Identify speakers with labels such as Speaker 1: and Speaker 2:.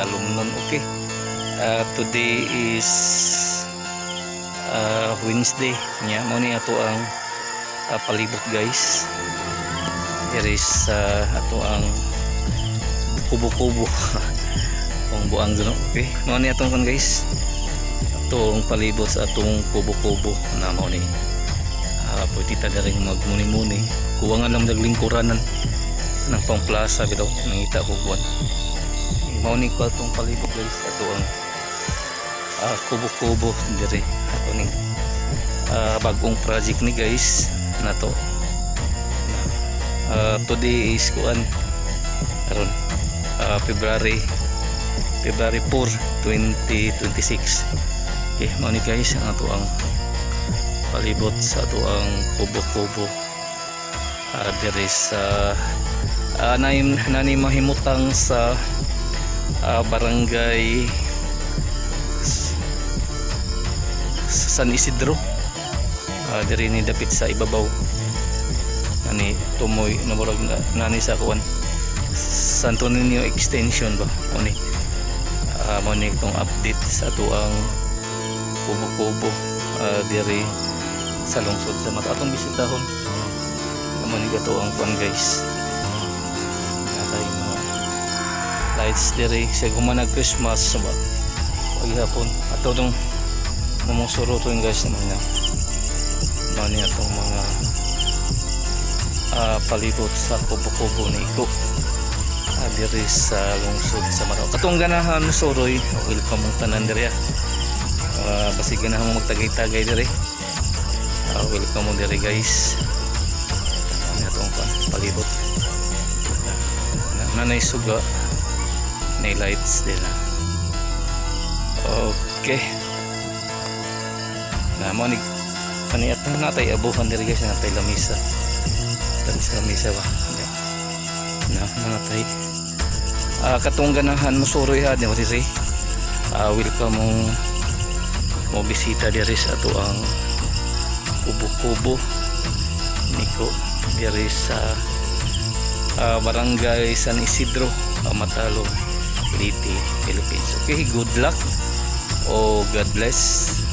Speaker 1: Talumnon. Okay, today is Wednesday nya mo ni ato ang palibot guys. Here is ato ang kubo-kubo kung buang duno. Okay, mo ni atong kan guys, atong palibot sa atong kubo-kubo na mo ni pwede ta rin magmuni-muni kuwangan lang naglingkuranan ng pangplaza bitaw nangita ko kuwan. Mao ni ko atong palibot guys, ato ang kubo-kubo dire. Ato ning bagong project ni guys na to. Today is kuan karon February 4, 2026. Okay, mao ni guys ang ato ang palibot sa ato ang kubo-kubo dire sa nani mahimutang sa barangay San Isidro, dire ni dapit sa ibabaw ani tumoy namurag nani sa kuan Santo Niño extension ba oni mo ni itong update sa ato ang kubo-kubo dire sa lungsod sa mata atong bisitahon. Naman ni gato ang kuan guys, natay mga lights dire sa gumanag Christmas ba paghapon ato dong mamusuro to guys naman na mani atong mga palibot sa kubo-kubo ni iko dire sa lungsod sa mata katong ganahan suroy welcome mong tanan dire basig ganahan mo magtagay-tagay dire. Welcome mo dire guys atong palibot nanay suga na lights dila. Okay na mo ni kaniat na natay abuhan dire guys, natay lamisa ba na natay katong ganahan mo suroy ha di mo dire. Welcome mo bisita dire sa ato ang kubo-kubo niko dire sa barangay San Isidro, Matalo, Leyte, Philippines. Okay, good luck o God bless.